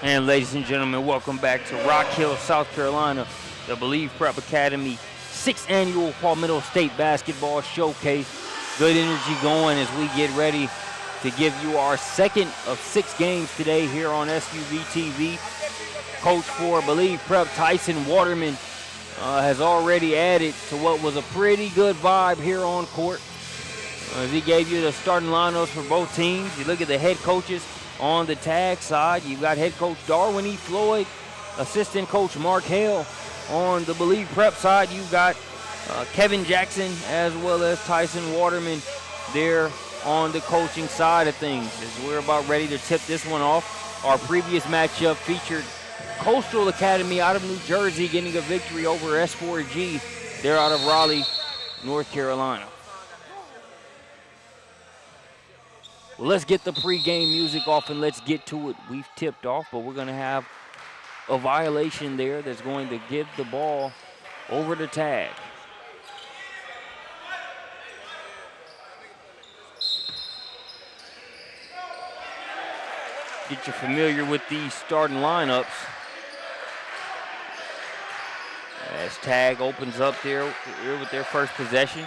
And ladies and gentlemen, welcome back to Rock Hill, South Carolina, the Believe Prep Academy 6th Annual Palmetto State Basketball Showcase. Good energy going as we get ready to give you our second of 6 games today here on SUVtv. Coach for Believe Prep, Tyson Waterman, has already added to what was a pretty good vibe here on court. As he gave you the starting lineups for both teams. You look at the head coaches on the TAAG side. You've got head coach Darwin E. Floyd, assistant coach Mark Hale. On the Believe Prep side, you've got Kevin Jackson as well as Tyson Waterman there on the coaching side of things. As we're about ready to tip this one off, our previous matchup featured Coastal Academy out of New Jersey getting a victory over S4G. They're out of Raleigh, North Carolina. Well, let's get the pregame music off and let's get to it. We've tipped off, but we're going to have a violation there that's going to give the ball over to TAAG. Get you familiar with these starting lineups. As TAAG opens up there here with their first possession.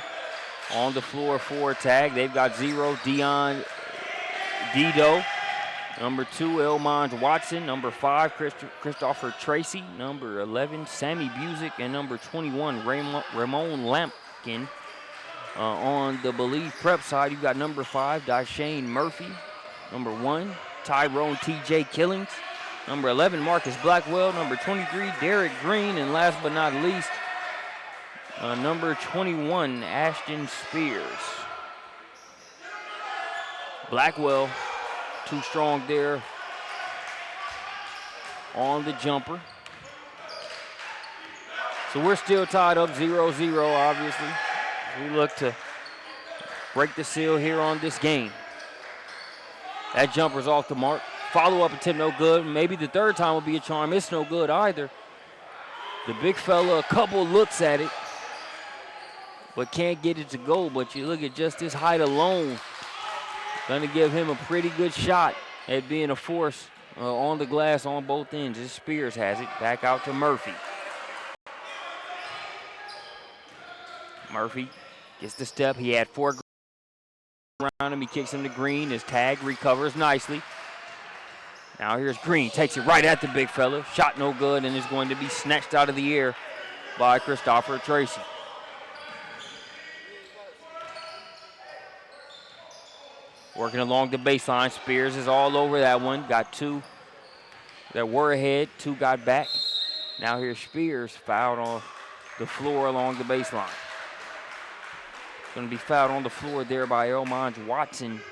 On the floor for TAAG, they've got 0, Dion Dido. Number 2, Elmond Watson. Number 5, Christopher Tracy. Number 11, Sammy Busick. And number 21, Ramon Lampkin. On the Believe Prep side, you've got number 5, Dashane Murphy. Number 1, Tyrone T.J. Killings. Number 11, Marcus Blackwell. Number 23, Derek Green. And last but not least, number 21, Ashton Spears. Blackwell, too strong there on the jumper. So we're still tied up 0-0, obviously. We look to break the seal here on this game. That jumper's off the mark. Follow-up attempt, no good. Maybe the third time will be a charm. It's no good either. The big fella, a couple looks at it, but can't get it to go. But you look at just his height alone, going to give him a pretty good shot at being a force on the glass on both ends. As Spears has it. Back out to Murphy. Murphy gets the step. He had 4 around him. He kicks him to Green. His TAAG recovers nicely. Now here's Green. Takes it right at the big fella. Shot no good and is going to be snatched out of the air by Christopher Tracy. Working along the baseline. Spears is all over that one. Got 2 that were ahead. 2 got back. Now here's Spears fouled on the floor along the baseline. Going to be fouled on the floor there by Elmond Watson.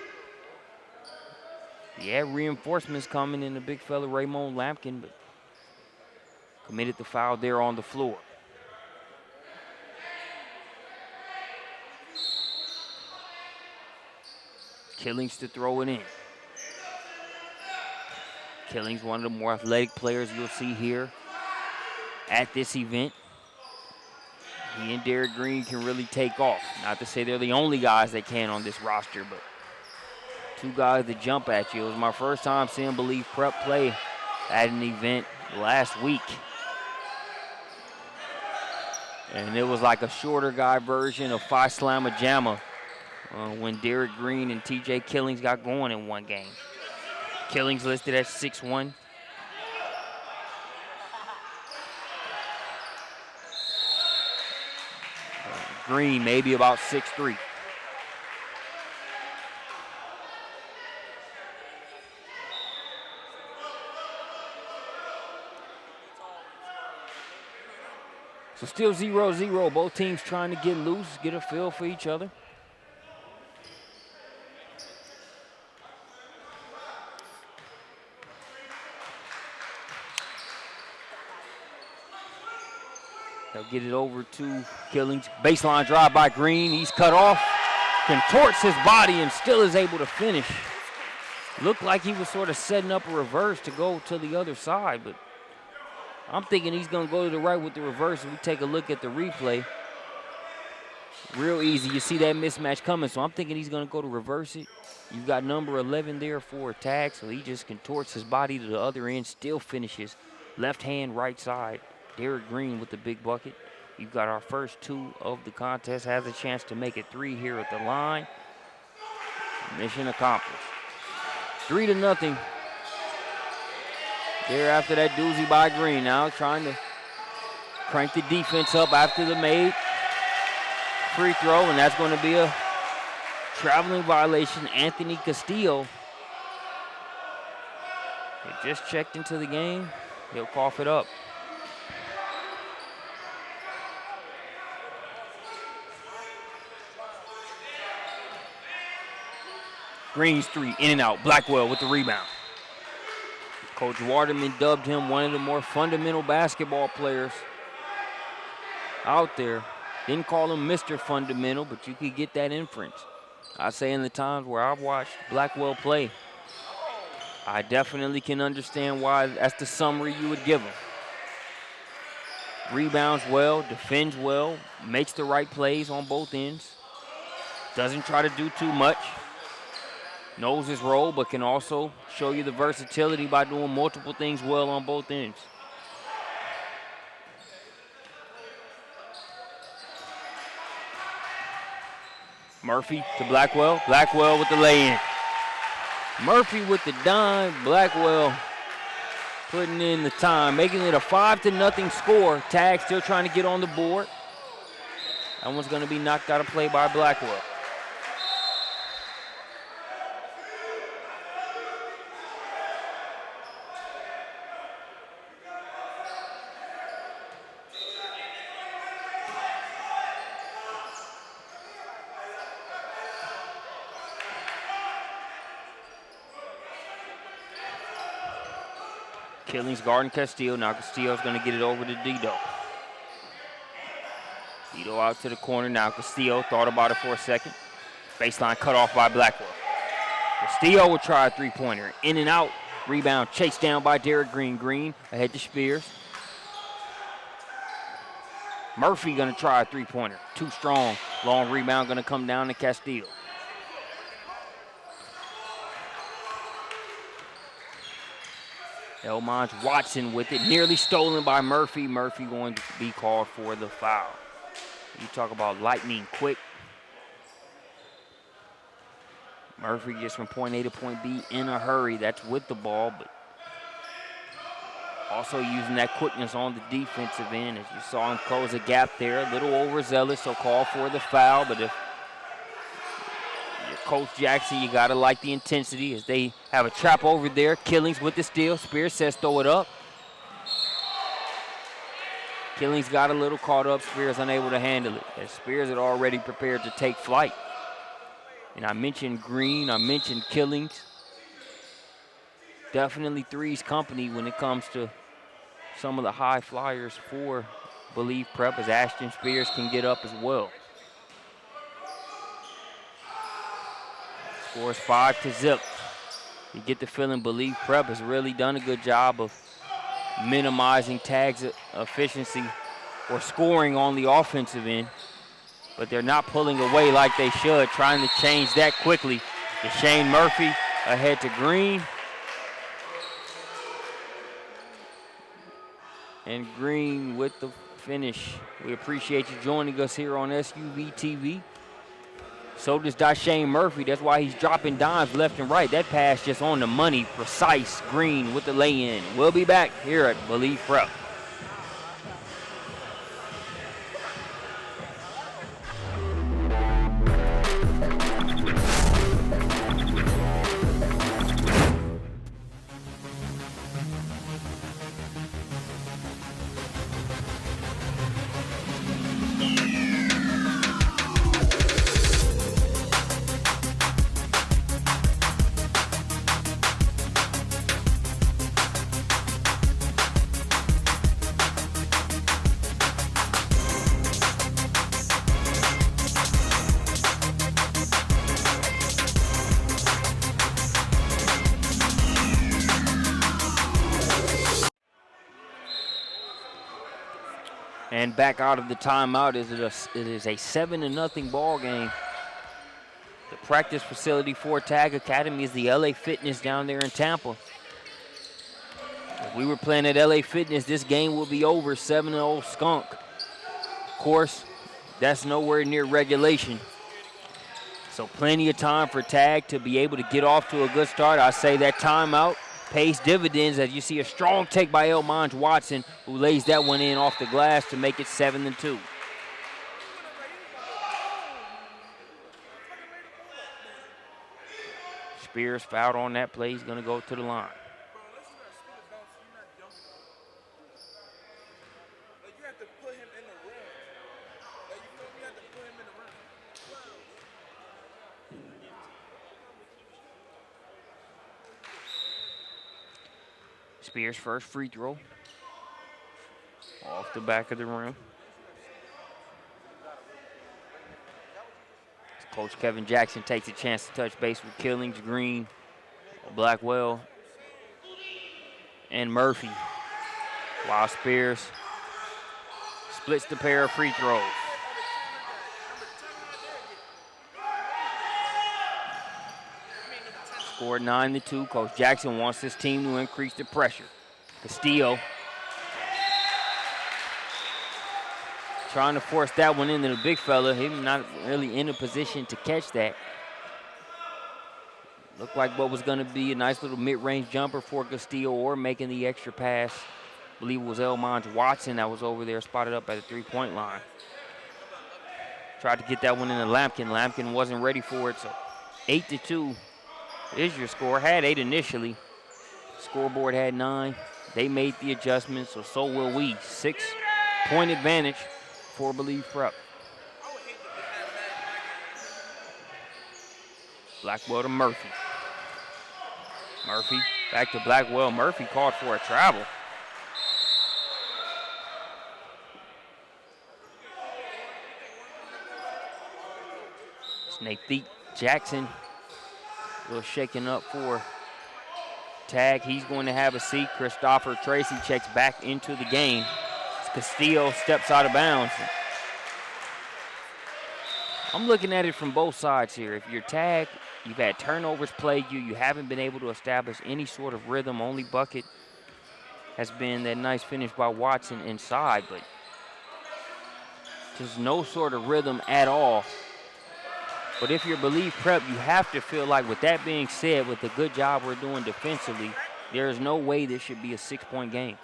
Yeah, reinforcements coming in the big fella Ramon Lampkin, but committed the foul there on the floor. Killings to throw it in. Killings, one of the more athletic players you'll see here at this event. He and Derek Green can really take off. Not to say they're the only guys that can on this roster, but 2 guys that jump at you. It was my first time seeing Believe Prep play at an event last week. And it was like a shorter guy version of Phi Slamma Jamma when Derek Green and TJ Killings got going in one game. Killings listed at 6'1". Green maybe about 6'3". So still 0-0. Both teams trying to get loose, get a feel for each other. They'll get it over to Killings. Baseline drive by Green. He's cut off. Contorts his body and still is able to finish. Looked like he was sort of setting up a reverse to go to the other side, but I'm thinking he's going to go to the right with the reverse. If we take a look at the replay, real easy. You see that mismatch coming, so I'm thinking he's going to go to reverse it. You've got number 11 there for a TAAG, so he just contorts his body to the other end, still finishes. Left hand, right side. Derek Green with the big bucket. You've got our first 2 of the contest. Has a chance to make it 3 here at the line. Mission accomplished. 3-0. There after that doozy by Green. Now trying to crank the defense up after the made free throw, and that's going to be a traveling violation. Anthony Castillo. He just checked into the game. He'll cough it up. Green's 3, in and out. Blackwell with the rebound. Coach Waterman dubbed him one of the more fundamental basketball players out there. Didn't call him Mr. Fundamental, but you could get that inference. I say in the times where I've watched Blackwell play, I definitely can understand why that's the summary you would give him. Rebounds well, defends well, makes the right plays on both ends. Doesn't try to do too much. Knows his role, but can also show you the versatility by doing multiple things well on both ends. Murphy to Blackwell. Blackwell with the lay-in. Murphy with the dime. Blackwell putting in the time, making it a 5-0 score. TAAG still trying to get on the board. That one's going to be knocked out of play by Blackwell. Killings guarding Castillo. Now Castillo's going to get it over to Dido. Dido out to the corner. Now Castillo thought about it for a second. Baseline cut off by Blackwell. Castillo will try a three-pointer. In and out. Rebound chased down by Derek Green. Green ahead to Spears. Murphy going to try a three-pointer. Too strong. Long rebound going to come down to Castillo. Elmont Watson with it, nearly stolen by Murphy. Murphy going to be called for the foul. You talk about lightning quick. Murphy gets from point A to point B in a hurry. That's with the ball, but also using that quickness on the defensive end. As you saw him close a gap there, a little overzealous, so call for the foul. But if you're Coach Jackson, you gotta like the intensity as they have a trap over there. Killings with the steal. Spears says throw it up. Killings got a little caught up. Spears unable to handle it, as Spears had already prepared to take flight. And I mentioned Green, I mentioned Killings. Definitely Three's company when it comes to some of the high flyers for Believe Prep, as Ashton Spears can get up as well. Scores 5-0. You get the feeling Believe Prep has really done a good job of minimizing TAAG's efficiency or scoring on the offensive end, but they're not pulling away like they should, trying to change that quickly. Shane Murphy ahead to Green. And Green with the finish. We appreciate you joining us here on SUVtv. So does Dashane Murphy. That's why he's dropping dimes left and right. That pass just on the money, precise. Green with the lay-in. We'll be back here at Believe Prep. And back out of the timeout, it is a 7-0 ball game. The practice facility for TAAG Academy is the LA Fitness down there in Tampa. If we were playing at LA Fitness, this game will be over 7-0 skunk. Of course, that's nowhere near regulation. So plenty of time for TAAG to be able to get off to a good start. I say that timeout pays dividends as you see a strong take by Elmont Watson, who lays that one in off the glass to make it 7-2. Spears fouled on that play. He's going to go to the line. Spears' first free throw off the back of the rim. Coach Kevin Jackson takes a chance to touch base with Killings, Green, Blackwell, and Murphy, while Spears splits the pair of free throws. Scored 9-2. Coach Jackson wants his team to increase the pressure. Castillo trying to force that one into the big fella. Him not really in a position to catch that. Looked like what was going to be a nice little mid-range jumper for Castillo, or making the extra pass. I believe it was Elmont Watson that was over there, spotted up at the three-point line. Tried to get that one into Lampkin. Lampkin wasn't ready for it, so 8-2 is your score. Had 8 initially. Scoreboard had 9. They made the adjustments, so will we. 6-point advantage for Believe Prep. Blackwell to Murphy. Murphy back to Blackwell. Murphy called for a travel. Snake Thief Jackson a little shaking up for TAAG. He's going to have a seat. Christopher Tracy checks back into the game. Castillo steps out of bounds. I'm looking at it from both sides here. If you're TAAG, you've had turnovers plague you. You haven't been able to establish any sort of rhythm. Only bucket has been that nice finish by Watson inside, but just no sort of rhythm at all. But if you're Believe Prep, you have to feel like, with that being said, with the good job we're doing defensively, there is no way this should be a 6-point game.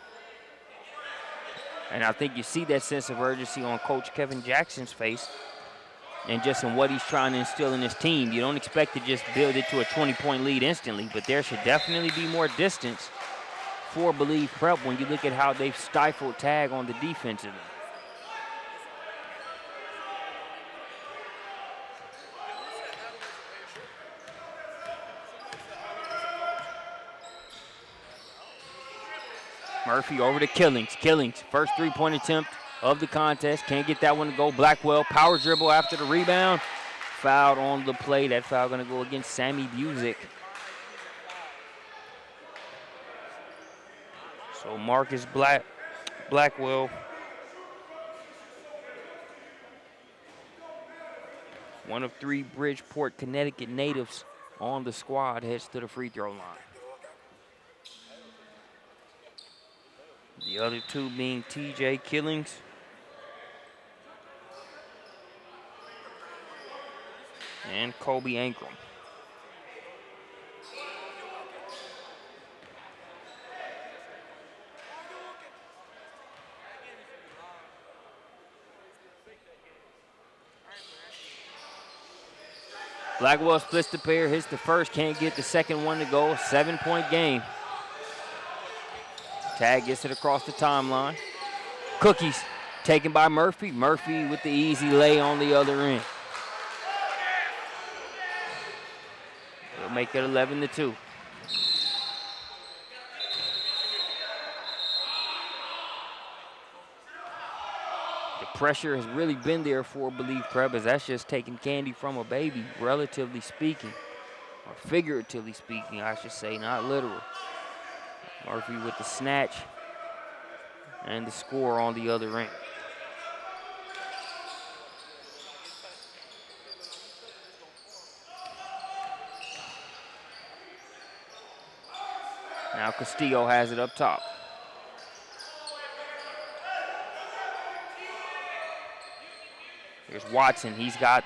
And I think you see that sense of urgency on Coach Kevin Jackson's face, and just in what he's trying to instill in his team. You don't expect to just build it to a 20-point lead instantly, but there should definitely be more distance for Believe Prep when you look at how they've stifled TAAG on the defensive end. Murphy over to Killings. Killings, first three-point attempt of the contest. Can't get that one to go. Blackwell, power dribble after the rebound. Fouled on the play. That foul going to go against Sammy Busick. So Marcus Blackwell, one of 3 Bridgeport, Connecticut natives on the squad, heads to the free throw line. The other 2 being TJ Killings and Kobe Ankrum. Blackwell splits the pair, hits the first, can't get the second one to go. 7-point game. TAAG gets it across the timeline. Cookies taken by Murphy. Murphy with the easy lay on the other end. They'll make it 11-2. The pressure has really been there for Believe Prep, as that's just taking candy from a baby, relatively speaking, or figuratively speaking, I should say, not literal. Murphy with the snatch and the score on the other end. Now Castillo has it up top. Here's Watson. He's got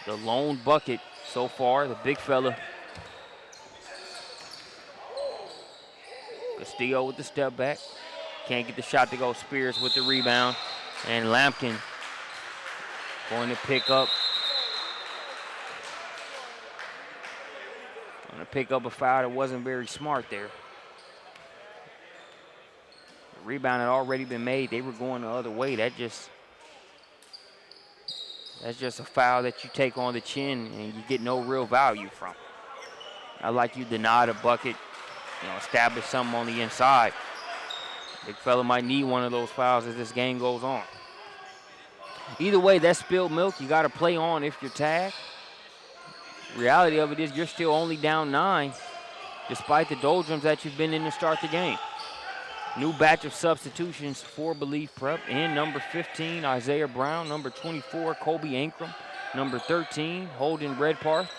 the lone bucket so far, the big fella. Castillo with the step back. Can't get the shot to go. Spears with the rebound. And Lampkin going to pick up. Going to pick up a foul that wasn't very smart there. The rebound had already been made. They were going the other way. That's just a foul that you take on the chin and you get no real value from. I like you deny the bucket, establish something on the inside. Big fella might need one of those fouls as this game goes on. Either way, that's spilled milk. You got to play on if you're tagged. Reality of it is you're still only down 9 despite the doldrums that you've been in to start the game. New batch of substitutions for Believe Prep. In number 15, Isaiah Brown. Number 24, Kobe Ankrum. Number 13, Holden Redparth.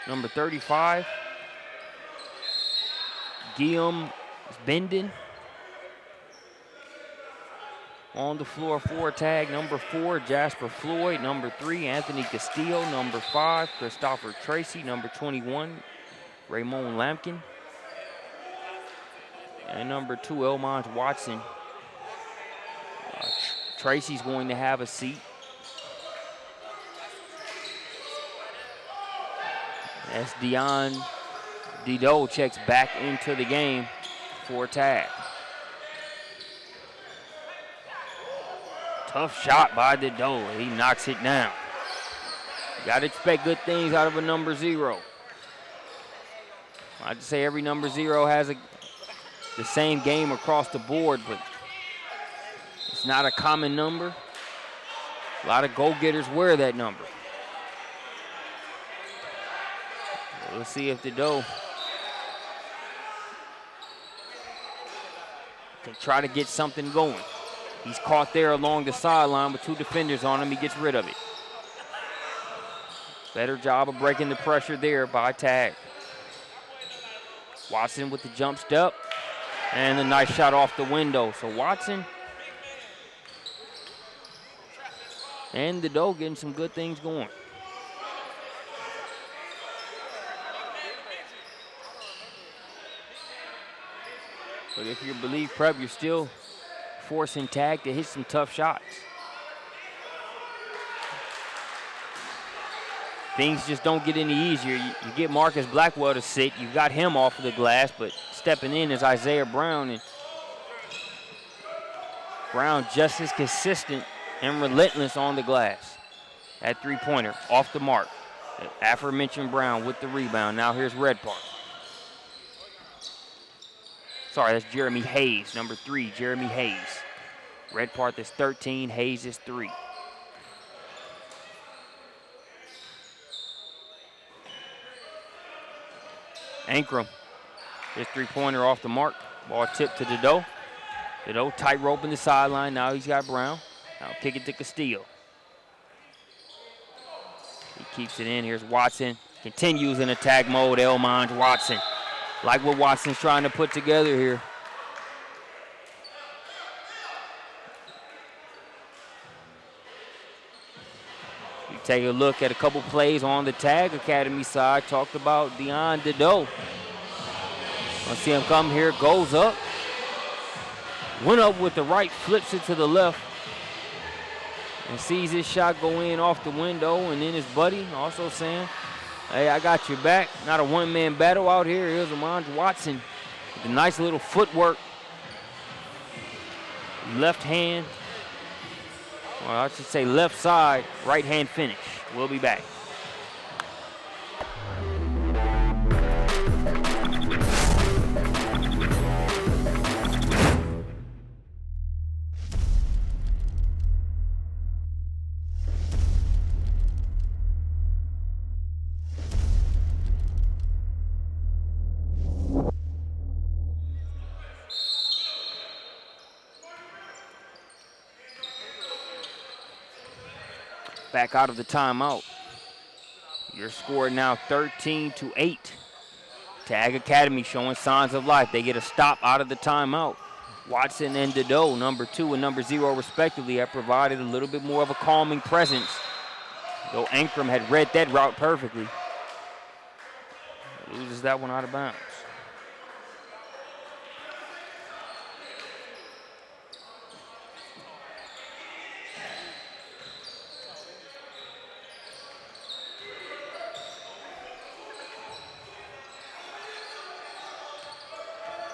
Number 35, Guillaume Benden. On the floor for TAAG. Number 4, Jasper Floyd. Number 3, Anthony Castillo. Number 5, Christopher Tracy. Number 21, Raymond Lampkin. And number 2, Elmont Watson. Tracy's going to have a seat. As Dion Dido checks back into the game for TAAG. Tough shot by Dido. He knocks it down. Got to expect good things out of a number 0. I just say every number 0 has the same game across the board, but it's not a common number. A lot of go-getters wear that number. Let's see if Dido can try to get something going. He's caught there along the sideline with 2 defenders on him. He gets rid of it. Better job of breaking the pressure there by TAAG. Watson with the jump step. And a nice shot off the window. So Watson and Dido getting some good things going. But if you Believe Prep, you're still forcing TAAG to hit some tough shots. Things just don't get any easier. You get Marcus Blackwell to sit. You got him off of the glass, but stepping in is Isaiah Brown. And Brown just as consistent and relentless on the glass. That three-pointer off the mark. The aforementioned Brown with the rebound. Now here's Redparth. Sorry, that's Jeremy Hayes, number 3, Jeremy Hayes. Redparth is 13, Hayes is 3. Ankrum, his three-pointer off the mark. Ball tipped to Dido. Dido tightrope in the sideline. Now he's got Brown. Now kick it to Castillo. He keeps it in. Here's Watson. Continues in attack mode. Elmont Watson. Like what Watson's trying to put together here. You take a look at a couple plays on the TAAG Academy side. Talked about Dion Dido. I'll see him come here. Goes up. Went up with the right. Flips it to the left. And sees his shot go in off the window. And then his buddy also saying, hey, I got your back. Not a one-man battle out here. Here's Elmont Watson with a nice little footwork. Left hand, or I should say left side, right hand finish. We'll be back. Back out of the timeout. Your score now 13-8. TAAG Academy showing signs of life. They get a stop out of the timeout. Watson and Dedeaux, number 2 and number 0 respectively, have provided a little bit more of a calming presence, though Ankrum had read that route perfectly. Loses that one out of bounds.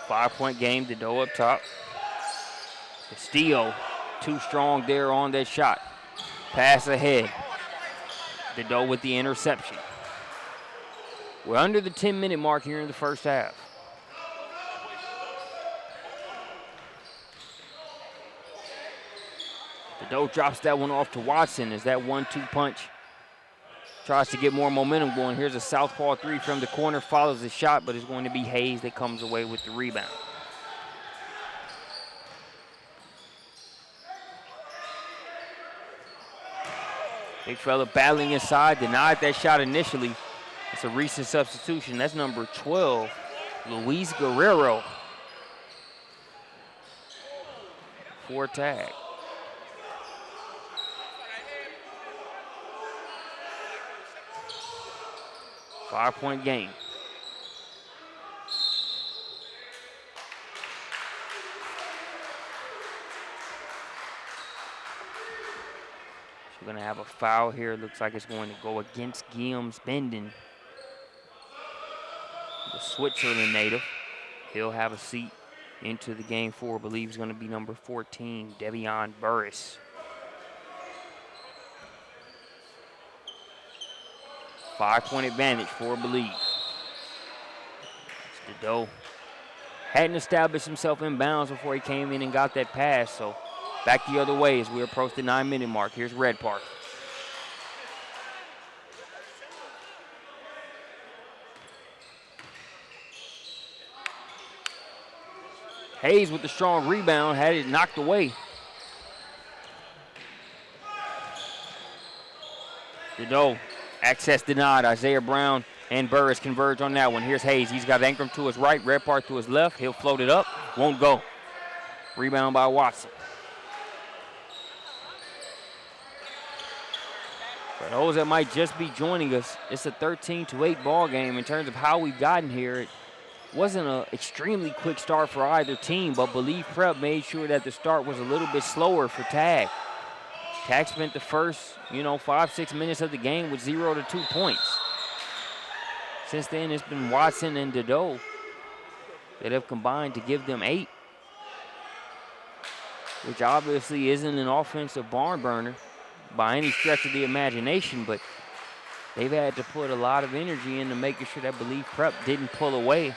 Five-point game, Dedeaux up top. Castillo, too strong there on that shot. Pass ahead. Dedeaux with the interception. We're under the 10-minute mark here in the first half. Dedeaux drops that one off to Watson as that 1-2 punch tries to get more momentum going. Here's a southpaw 3 from the corner, follows the shot, but it's going to be Hayes that comes away with the rebound. Big fella battling inside, denied that shot initially. It's a recent substitution. That's number 12, Luis Guerrero for TAAG. Five-point game. So we're going to have a foul here. It looks like it's going to go against Guillaume's Bendon, the Switzerland native. He'll have a seat into the game for, I believe, is going to be number 14, Devion Burris. Five-point advantage for Believe. Dedeaux hadn't established himself in bounds before he came in and got that pass, so back the other way as we approach the 9-minute mark. Here's Red Park. Hayes with the strong rebound, had it knocked away. Dedeaux, access denied. Isaiah Brown and Burris converge on that one. Here's Hayes. He's got Ankrum to his right, Red Park to his left. He'll float it up, won't go. Rebound by Watson. For those that might just be joining us, it's a 13-8 ball game in terms of how we've gotten here. It wasn't an extremely quick start for either team, but Believe Prep made sure that the start was a little bit slower for TAAG. TAAG spent the first, 5-6 minutes of the game with 0 to 2 points. Since then, it's been Watson and Dedeaux that have combined to give them 8, which obviously isn't an offensive barn burner by any stretch of the imagination, but they've had to put a lot of energy into making sure that Believe Prep didn't pull away,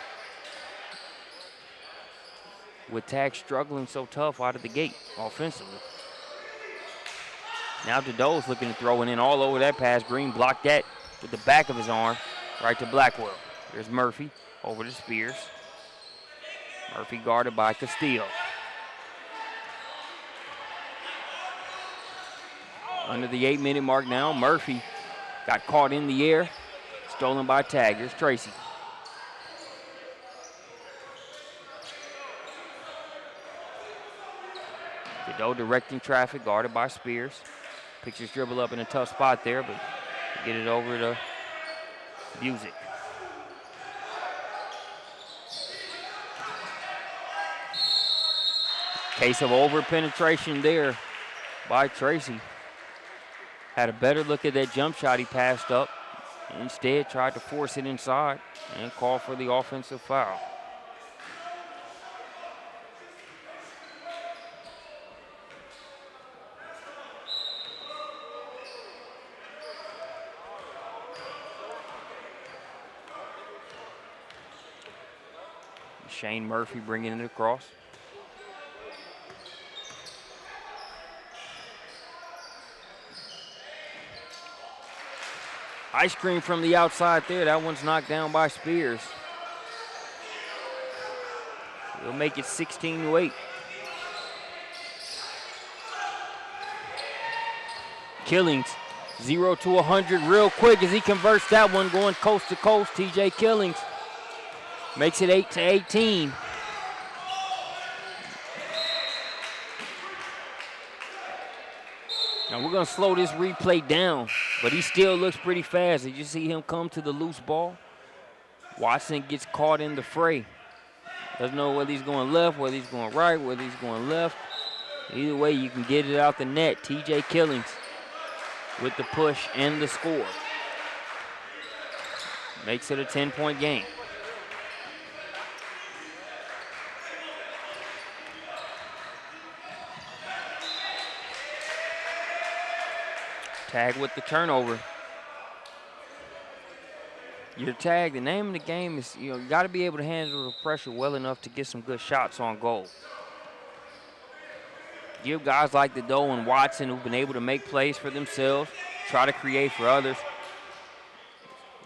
with TAAG struggling so tough out of the gate offensively. Now Dedeaux's looking to throw it in all over that pass. Green blocked that with the back of his arm right to Blackwell. Here's Murphy over to Spears. Murphy guarded by Castillo. Under the 8-minute mark now, Murphy got caught in the air, stolen by TAAG. Here's Tracy. Dedeaux directing traffic, guarded by Spears. Picks his dribble up in a tough spot there, but get it over to Busick. Case of over penetration there by Tracy. Had a better look at that jump shot he passed up. Instead, tried to force it inside and call for the offensive foul. Shane Murphy bringing it across. Ice cream from the outside there. That one's knocked down by Spears. We'll make it 16-8. Killings, 0 to 100 real quick as he converts that one, going coast to coast. TJ Killings Makes it 8-18. Now we're going to slow this replay down, but he still looks pretty fast. Did you see him come to the loose ball? Watson gets caught in the fray. Doesn't know whether he's going left, whether he's going right, whether he's going left. Either way, you can get it out the net. TJ Killings with the push and the score. Makes it a 10-point game. TAAG with the turnover. Your TAAG, the name of the game is, you got to be able to handle the pressure well enough to get some good shots on goal. Give guys like the Doe and Watson who've been able to make plays for themselves, try to create for others.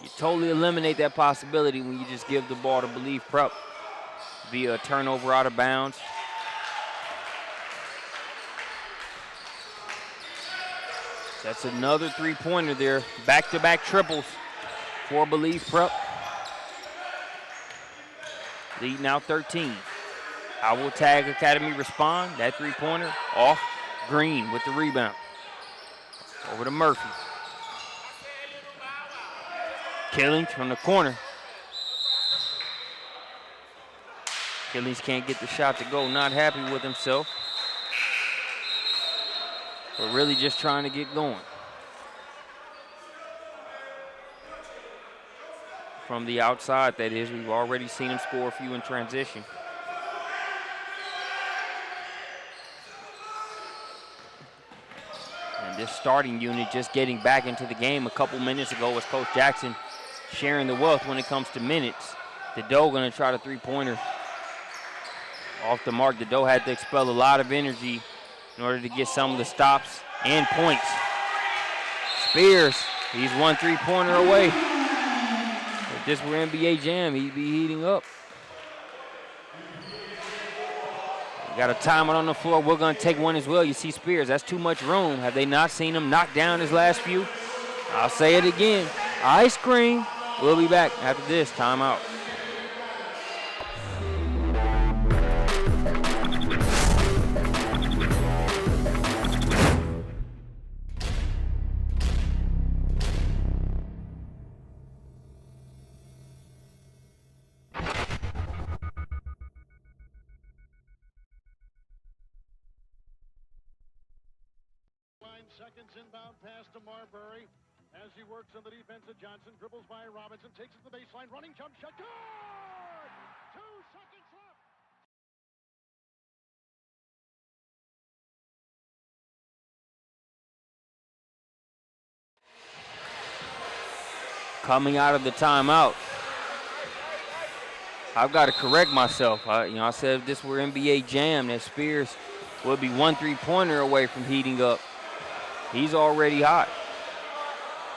You totally eliminate that possibility when you just give the ball to Believe Prep via a turnover out of bounds. That's another three-pointer there. Back-to-back triples for Believe Prep. Lead now 13. How will TAAG Academy respond? That three-pointer off. Green with the rebound. Over to Murphy. Killings from the corner. Killings can't get the shot to go. Not happy with himself. But really just trying to get going. From the outside, that is. We've already seen him score a few in transition. And this starting unit just getting back into the game a couple minutes ago was Coach Jackson sharing the wealth when it comes to minutes. The Doe going to try the three-pointer off the mark. The Doe had to expel a lot of energy in order to get some of the stops and points. Spears, he's one three-pointer away. If this were NBA Jam, he'd be heating up. Got a timeout on the floor. We're going to take one as well. You see Spears, that's too much room. Have they not seen him knock down his last few? I'll say it again. Ice cream. We'll be back after this timeout. Seconds inbound pass to Marbury as he works on the defense of Johnson, dribbles by Robinson, takes it to the baseline, running jump shot, good! 2 seconds left. Coming out of the timeout, I've got to correct myself. I said if this were NBA Jam, that Spears would be one three-pointer away from heating up. He's already hot.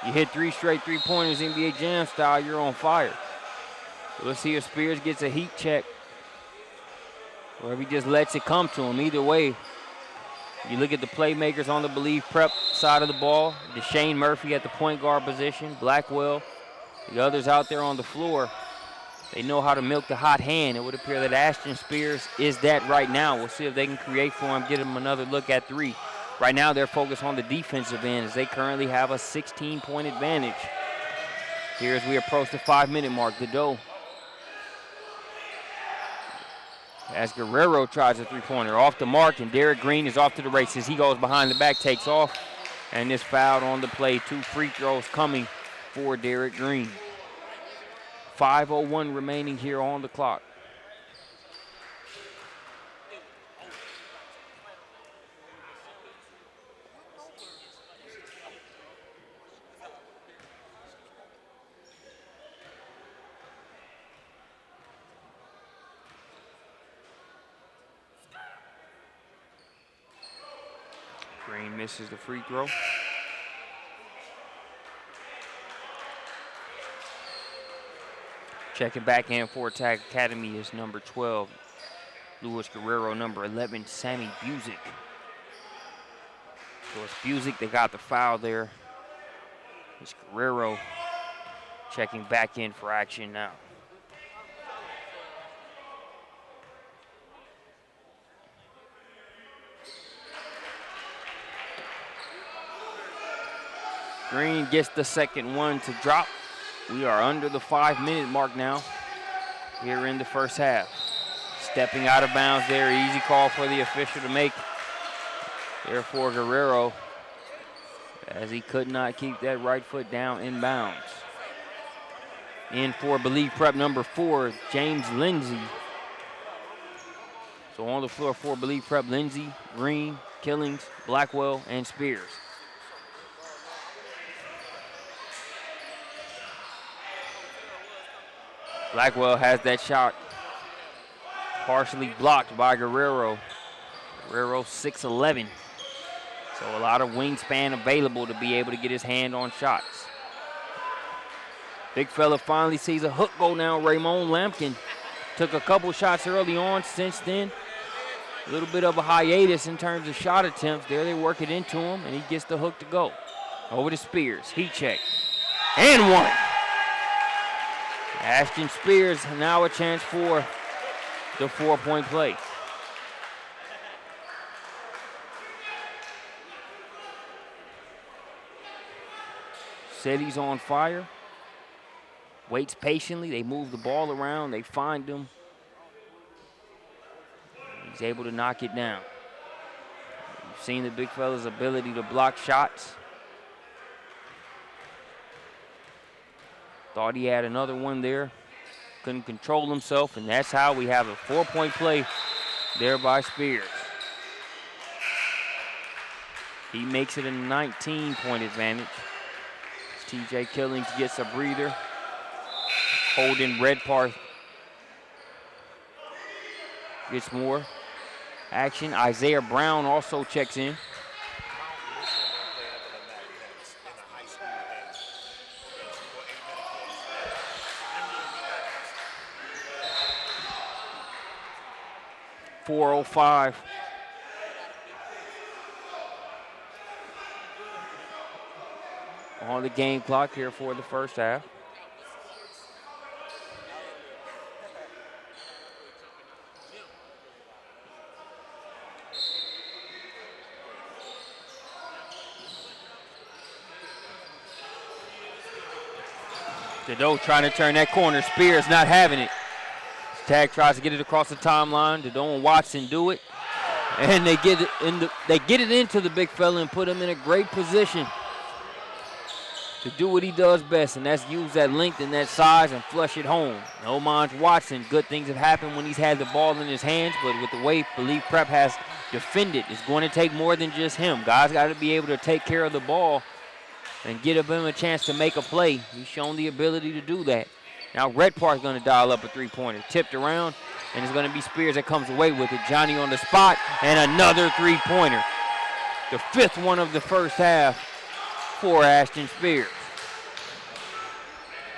You hit 3 straight three-pointers NBA Jam style, you're on fire. We'll see if Spears gets a heat check or if he just lets it come to him. Either way, you look at the playmakers on the Believe Prep side of the ball. Deshane Murphy at the point guard position. Blackwell, the others out there on the floor. They know how to milk the hot hand. It would appear that Ashton Spears is that right now. We'll see if they can create for him, get him another look at 3. Right now, they're focused on the defensive end as they currently have a 16-point advantage. Here as we approach the 5-minute mark, the Doe. As Guerrero tries a three-pointer off the mark, and Derek Green is off to the races. He goes behind the back, takes off, and is fouled on the play. 2 free throws coming for Derek Green. 5:01 remaining here on the clock. Green misses the free throw. Checking back in for TAAG Academy is number 12, Luis Guerrero, number 11, Sammy Busick. So it's Busick that got the foul there. It's Guerrero checking back in for action now. Green gets the second one to drop. We are under the 5-minute mark now here in the first half. Stepping out of bounds there, easy call for the official to make. Therefore, Guerrero, as he could not keep that right foot down in bounds. In for Believe Prep number 4, James Lindsay. So on the floor for Believe Prep, Lindsay, Green, Killings, Blackwell, and Spears. Blackwell has that shot partially blocked by Guerrero. Guerrero 6'11". So a lot of wingspan available to be able to get his hand on shots. Big fella finally sees a hook go now. Raymond Lampkin took a couple shots early on. Since then, a little bit of a hiatus in terms of shot attempts. There they work it into him, and he gets the hook to go. Over to Spears, heat check, and one. Ashton Spears now a chance for the 4-point play. City's on fire. Waits patiently. They move the ball around. They find him. He's able to knock it down. You've seen the big fella's ability to block shots. Thought he had another one there. Couldn't control himself, and that's how we have a 4-point play there by Spears. He makes it a 19-point advantage. TJ Killings gets a breather. Holden Redparth gets more action. Isaiah Brown also checks in. .405. On the game clock here for the first half. Dado trying to turn that corner. Spears not having it. TAAG tries to get it across the timeline. Dado and Watson do it. And they get it into the big fella and put him in a great position to do what he does best, and that's use that length and that size and flush it home. Omaj Watson, good things have happened when he's had the ball in his hands, but with the way Believe Prep has defended, it's going to take more than just him. Guys got to be able to take care of the ball and give him a chance to make a play. He's shown the ability to do that. Now Redpark's going to dial up a three-pointer. Tipped around, and it's going to be Spears that comes away with it. Johnny on the spot, and another three-pointer. The fifth one of the first half for Ashton Spears.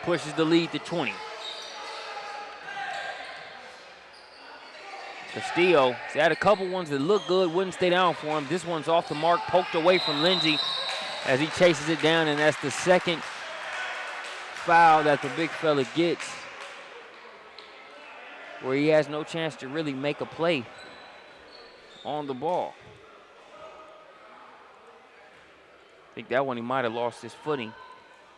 Pushes the lead to 20. Castillo, he's had a couple ones that look good, wouldn't stay down for him. This one's off the mark, poked away from Lindsay as he chases it down, and that's the second foul that the big fella gets, where he has no chance to really make a play on the ball. I think that one he might have lost his footing.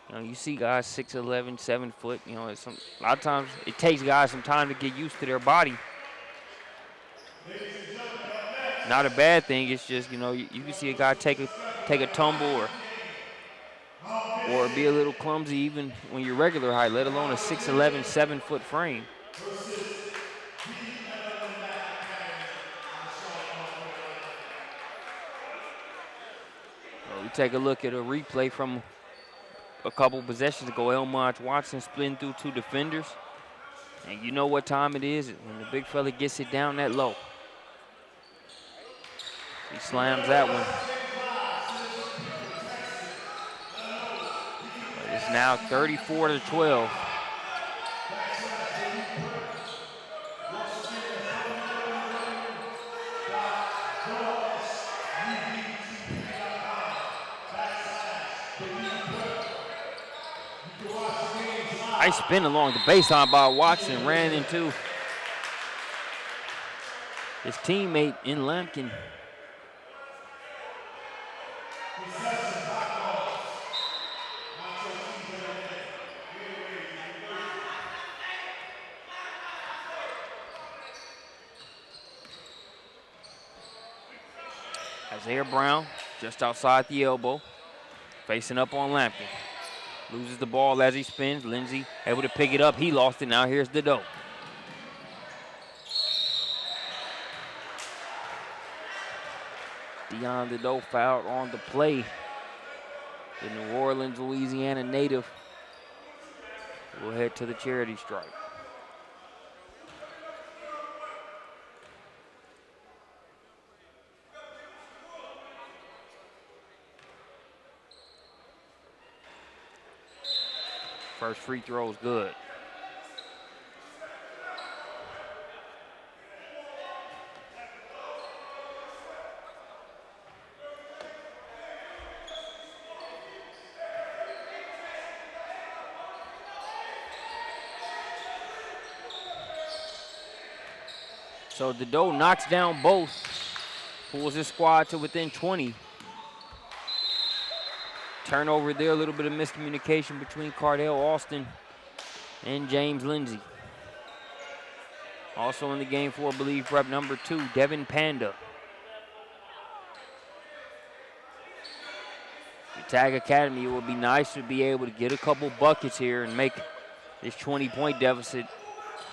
You know, you see guys 6'11", 7 foot. You know, a lot of times it takes guys some time to get used to their body. Not a bad thing. It's just, you know, you can see a guy take a tumble or be a little clumsy even when you're regular height, let alone a 6'11", 7 foot frame. We take a look at a replay from a couple possessions ago. Elmont Watson splitting through two defenders. And you know what time it is when the big fella gets it down that low. He slams that one. But it's now 34-12. Nice spin along the baseline by Watson. Ran into his teammate in Lampkin. Isaiah Brown just outside the elbow, facing up on Lampkin. Loses the ball as he spins. Lindsey able to pick it up. He lost it. Now here's Dedeaux. Deion Dedeaux fouled on the play. The New Orleans, Louisiana native will head to the charity stripe. First free throw is good. So Dedeaux knocks down both, pulls his squad to within 20. Turnover there, a little bit of miscommunication between Cardell Austin and James Lindsey. Also in the game for Believe Prep number 2, Devin Panda. The TAAG Academy, it would be nice to be able to get a couple buckets here and make this 20-point deficit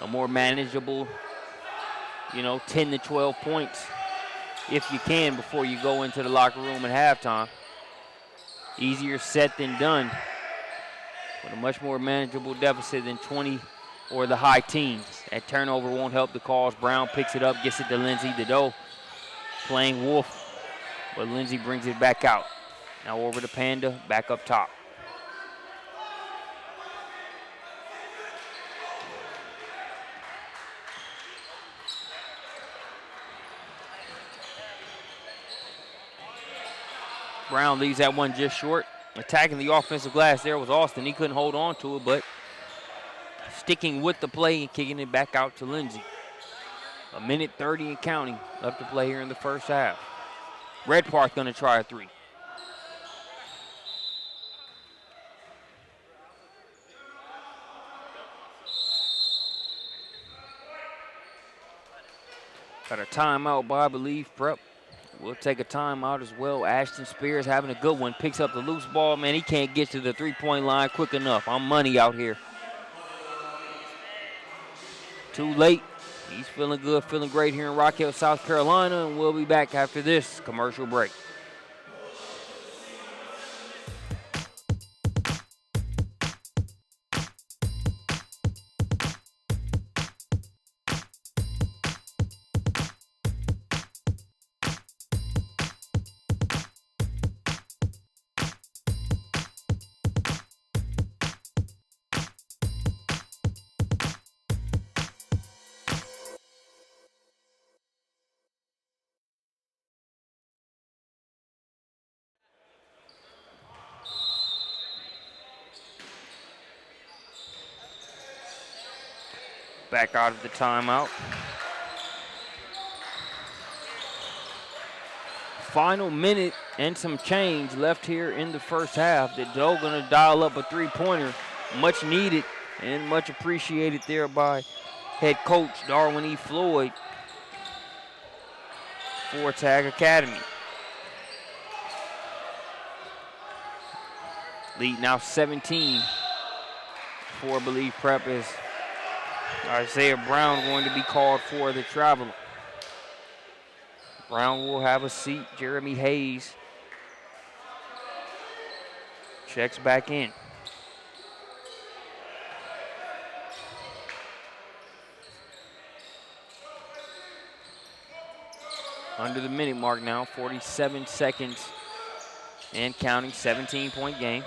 a more manageable, 10 to 12 points if you can before you go into the locker room at halftime. Easier said than done, but a much more manageable deficit than 20 or the high teens. That turnover won't help the cause. Brown picks it up, gets it to Lindsey. Dedeaux playing Wolf, but Lindsey brings it back out. Now over to Panda, back up top. Brown leaves that one just short. Attacking the offensive glass there was Austin. He couldn't hold on to it, but sticking with the play and kicking it back out to Lindsey. 1:30 and counting left to play here in the first half. Red Park gonna try a three. Got a timeout by Believe Prep. We'll take a timeout as well. Ashton Spears having a good one. Picks up the loose ball. Man, he can't get to the three-point line quick enough. I'm money out here. Too late. He's feeling good, feeling great here in Rock Hill, South Carolina, and we'll be back after this commercial break. Back out of the timeout. Final minute and some change left here in the first half. Dedeaux gonna dial up a three-pointer. Much needed and much appreciated there by head coach Darwin E. Floyd for TAAG Academy. Lead now 17 for Believe Prep is Isaiah Brown going to be called for the traveler. Brown will have a seat. Jeremy Hayes checks back in. Under the minute mark now, 47 seconds and counting, 17-point game.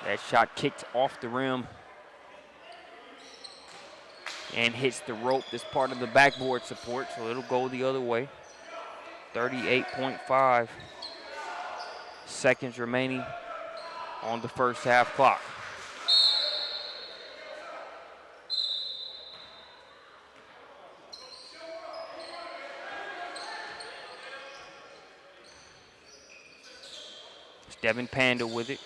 That shot kicked off the rim and hits the rope. This part of the backboard support, so it'll go the other way. 38.5 seconds remaining on the first half clock. It's Devin Panda with it.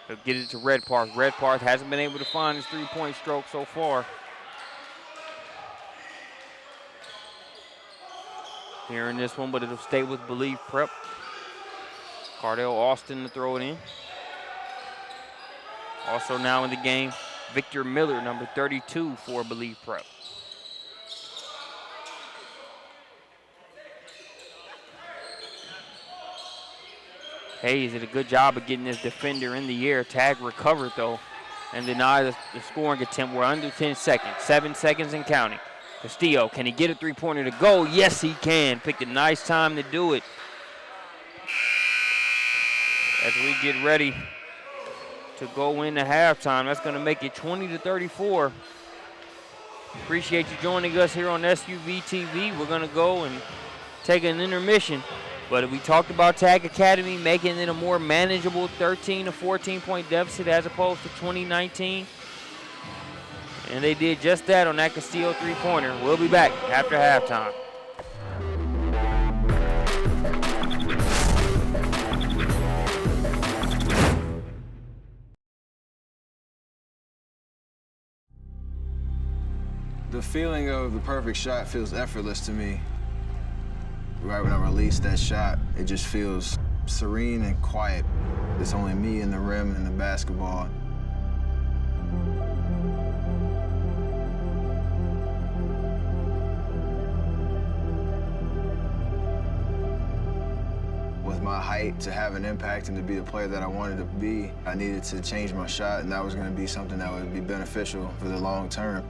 He'll get it to Redpath. Redpath hasn't been able to find his three-point stroke so far. Here in this one, but it'll stay with Believe Prep. Cardell Austin to throw it in. Also now in the game, Victor Miller, number 32 for Believe Prep. Hayes did a good job of getting this defender in the air. TAAG recovered though and denied the scoring attempt. We're under 10 seconds, 7 seconds and counting. Castillo, can he get a three-pointer to go? Yes, he can. Picked a nice time to do it. As we get ready to go into halftime, that's going to make it 20-34. Appreciate you joining us here on SUVtv. We're going to go and take an intermission. But we talked about TAAG Academy making it a more manageable 13 to 14 point deficit as opposed to 2019. And they did just that on that Castillo three-pointer. We'll be back after halftime. The feeling of the perfect shot feels effortless to me. Right when I release that shot, it just feels serene and quiet. It's only me and the rim and the basketball. With my height, to have an impact and to be the player that I wanted to be, I needed to change my shot, and that was going to be something that would be beneficial for the long term.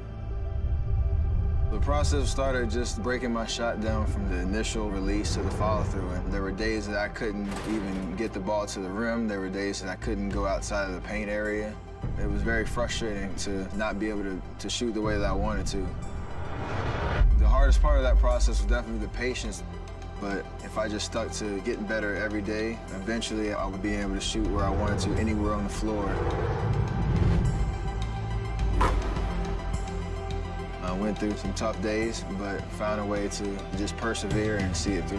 The process started just breaking my shot down from the initial release to the follow-through. And there were days that I couldn't even get the ball to the rim. There were days that I couldn't go outside of the paint area. It was very frustrating to not be able to shoot the way that I wanted to. The hardest part of that process was definitely the patience. But if I just stuck to getting better every day, eventually I would be able to shoot where I wanted to, anywhere on the floor. I went through some tough days, but found a way to just persevere and see it through.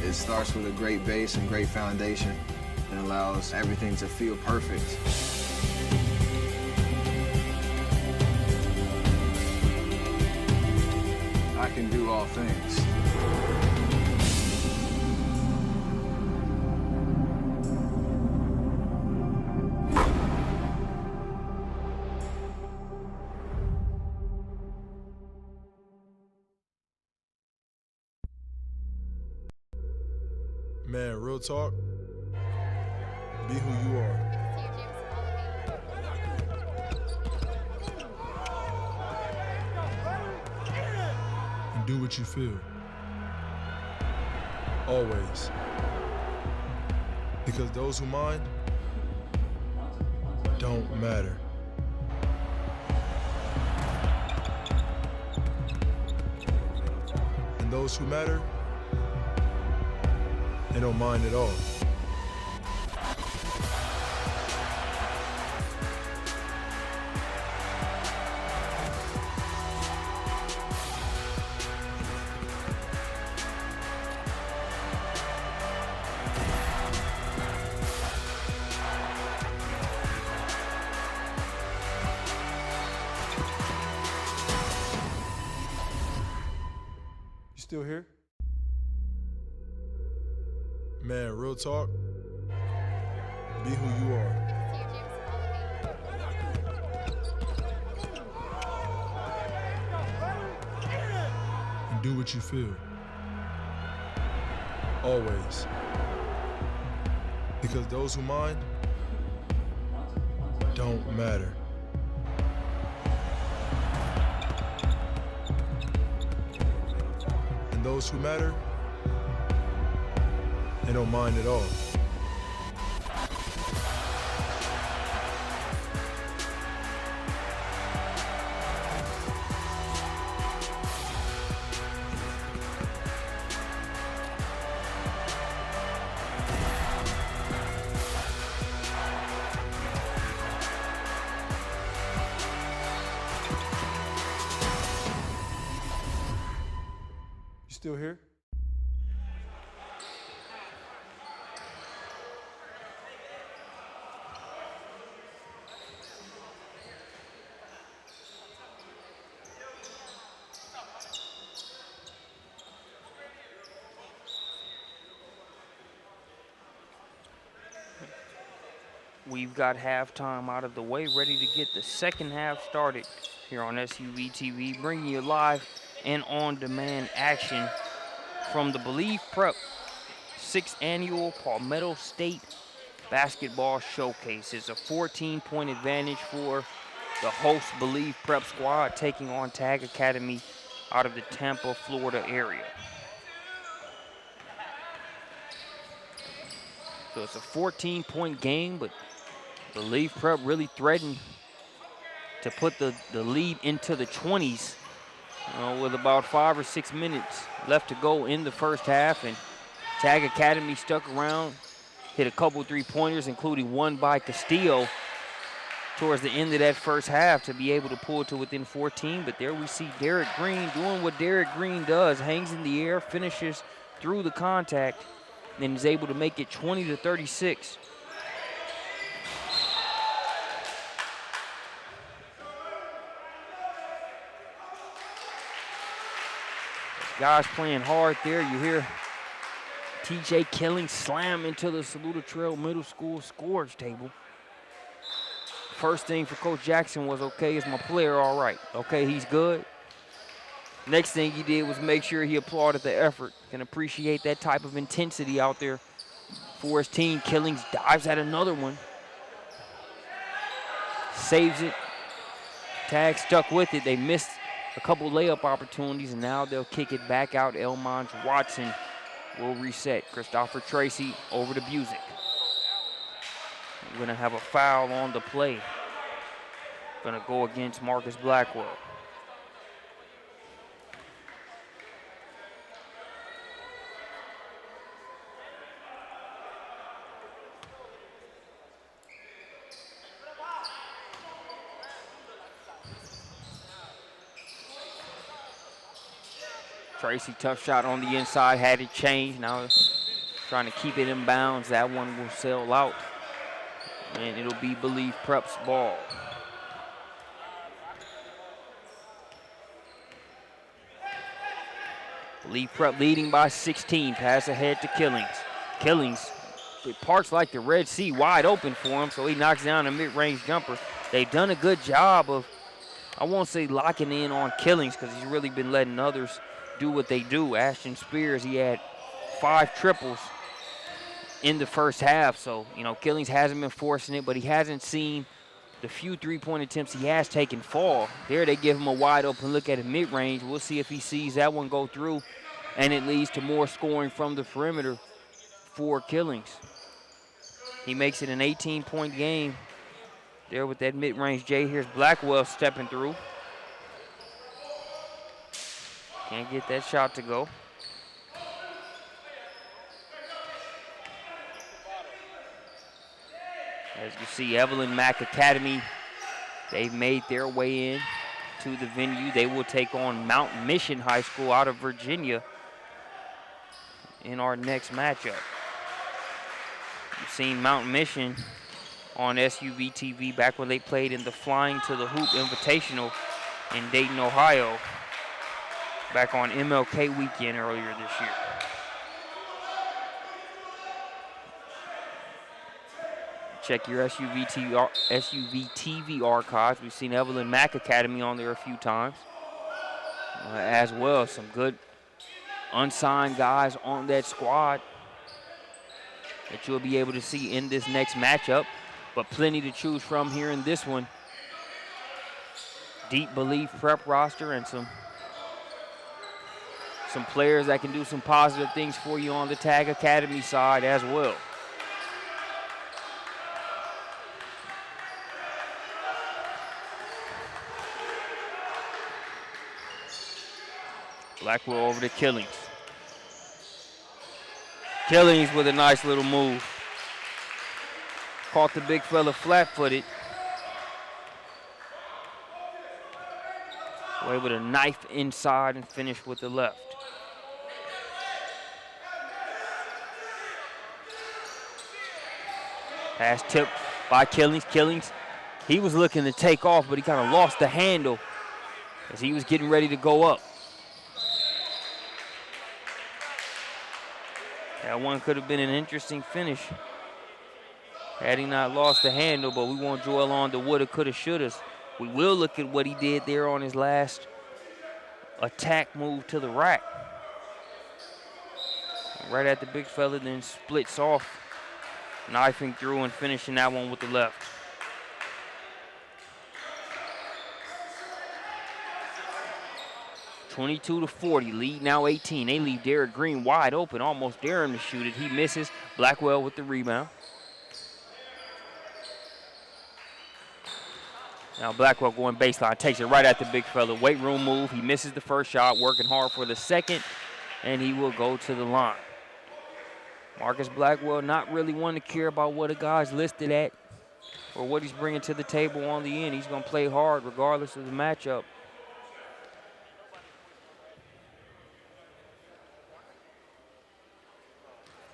It starts with a great base and great foundation. It allows everything to feel perfect. I can do all things. Man, real talk, be who you are. Do what you feel. Always. Because those who mind don't matter. And those who matter, they don't mind at all. Still here? Man, real talk, be who you are. And do what you feel. Always. Because those who mind don't matter. And those who matter, they don't mind at all. You still here? We've got halftime out of the way, ready to get the second half started here on SUVtv, bringing you live and on-demand action from the Believe Prep 6th Annual Palmetto State Basketball Showcase. It's a 14-point advantage for the host Believe Prep squad, taking on TAAG Academy out of the Tampa, Florida area. So it's a 14-point game, but Believe Prep really threatened to put the lead into the 20s with about 5 or 6 minutes left to go in the first half. And TAAG Academy stuck around, hit a couple three-pointers, including one by Castillo towards the end of that first half to be able to pull it to within 14. But there we see Derek Green doing what Derek Green does, hangs in the air, finishes through the contact, and is able to make it 20-36. Guys playing hard there. You hear TJ Killing slam into the Saluda Trail Middle School scores table. First thing for Coach Jackson was, okay, is my player all right? Okay, he's good. Next thing he did was make sure he applauded the effort. Can appreciate that type of intensity out there for his team. Killings dives at another one. Saves it. TAAG stuck with it. They missed a couple layup opportunities, and now they'll kick it back out. Elmont Watson will reset. Christopher Tracy over to Busick. We're going to have a foul on the play. Going to go against Marcus Blackwell. Tracy, tough shot on the inside, had it changed. Now trying to keep it in bounds. That one will sail out, and it'll be Believe Prep's ball. Believe Prep leading by 16. Pass ahead to Killings. Killings, it parks like the Red Sea, wide open for him, so he knocks down a mid-range jumper. They've done a good job of, I won't say locking in on Killings, because he's really been letting others do what they do. Ashton Spears, he had 5 triples in the first half. So, Killings hasn't been forcing it, but he hasn't seen the few three-point attempts he has taken fall. There they give him a wide open look at a mid-range. We'll see if he sees that one go through, and it leads to more scoring from the perimeter for Killings. He makes it an 18-point game there with that mid-range J. Here's Blackwell stepping through. Can't get that shot to go. As you see, Evelyn Mack Academy, they've made their way in to the venue. They will take on Mount Mission High School out of Virginia in our next matchup. You've seen Mount Mission on SUVtv back when they played in the Flying to the Hoop Invitational in Dayton, Ohio, back on MLK weekend earlier this year. Check your SUVtv archives. We've seen Evelyn Mack Academy on there a few times as well. Some good unsigned guys on that squad that you'll be able to see in this next matchup, but plenty to choose from here in this one. Deep Believe Prep roster and some players that can do some positive things for you on the TAAG Academy side as well. Blackwell over to Killings. Killings with a nice little move. Caught the big fella flat-footed. Away with a knife inside and finished with the left. Pass tipped by Killings. Killings, he was looking to take off, but he kind of lost the handle as he was getting ready to go up. That one could have been an interesting finish had he not lost the handle, but we won't dwell on the woulda, coulda, shouldas. We will look at what he did there on his last attack move to the rack. Right at the big fella, then splits off, knifing through and finishing that one with the left. (22-40), lead now 18. They leave Derek Green wide open, almost dare him to shoot it. He misses. Blackwell with the rebound. Now Blackwell going baseline, takes it right at the big fella. Weight room move. He misses the first shot, working hard for the second, and he will go to the line. Marcus Blackwell not really one to care about what a guy's listed at or what he's bringing to the table on the end. He's going to play hard regardless of the matchup.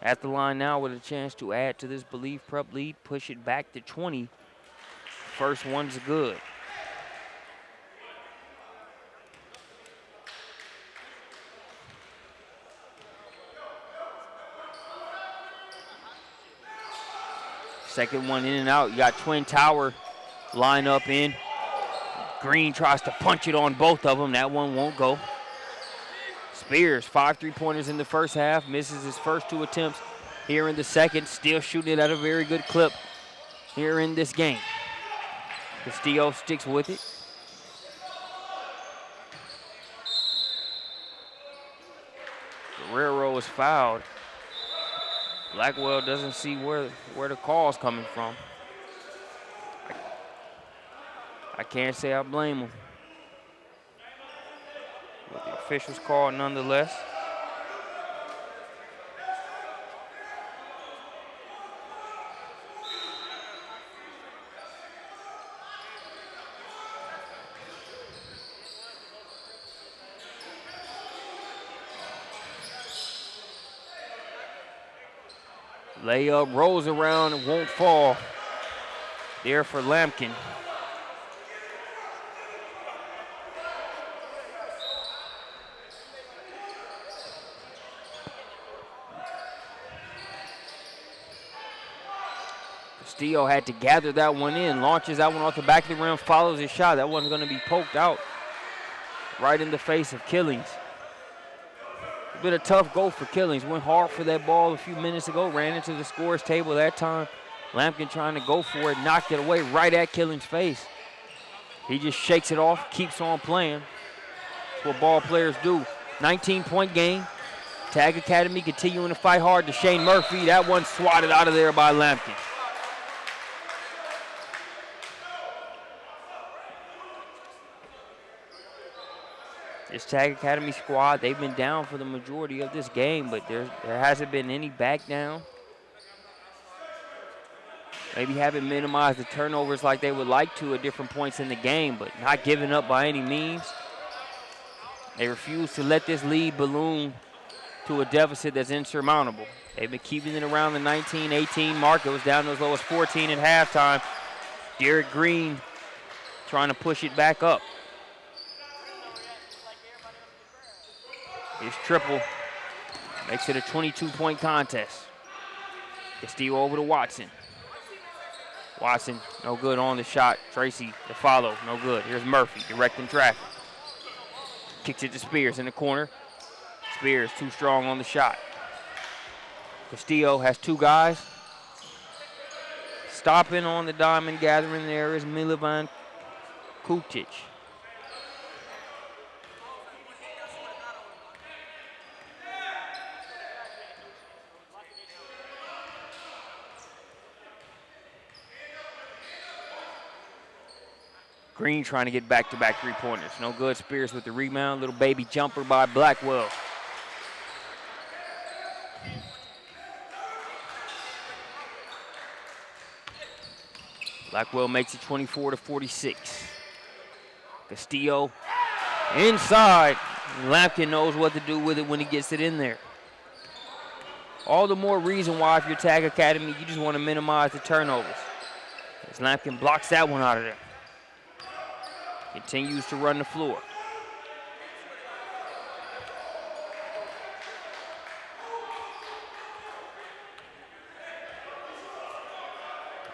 At the line now with a chance to add to this Believe Prep lead, push it back to 20. First one's good. Second one in and out. You got Twin Tower line up in. Green tries to punch it on both of them. That one won't go. Spears, 5 3-pointers in the first half, misses his first 2 attempts here in the second, still shooting it at a very good clip here in this game. Castillo sticks with it. Guerrero is fouled. Blackwell doesn't see where the call's coming from. I can't say I blame him. But the officials call nonetheless. Layup rolls around and won't fall. There for Lampkin. Castillo had to gather that one in, launches that one off the back of the rim, follows his shot. That one's going to be poked out right in the face of Killings. It's been a tough go for Killings. Went hard for that ball a few minutes ago, ran into the scorer's table that time. Lampkin trying to go for it, knocked it away right at Killings' face. He just shakes it off, keeps on playing. That's what ball players do. 19-point game. TAAG Academy continuing to fight hard to Shane Murphy. That one swatted out of there by Lampkin. This TAAG Academy squad, they've been down for the majority of this game, but there hasn't been any back down. Maybe haven't minimized the turnovers like they would like to at different points in the game, but not giving up by any means. They refuse to let this lead balloon to a deficit that's insurmountable. They've been keeping it around the 19-18 mark. It was down to as low as 14 at halftime. Derek Green trying to push it back up. His triple makes it a 22-point contest. Castillo over to Watson. Watson, no good on the shot. Tracy, the follow, no good. Here's Murphy, directing traffic. Kicks it to Spears in the corner. Spears too strong on the shot. Castillo has 2 guys. Stopping on the diamond gathering there is Milovan Kutic. Green trying to get back-to-back 3-pointers. No good. Spears with the rebound. Little baby jumper by Blackwell. Blackwell makes it 24-46. Castillo inside. Lampkin knows what to do with it when he gets it in there. all the more reason why if you're TAAG Academy, you just want to minimize the turnovers. As Lampkin blocks that one out of there. Continues to run the floor.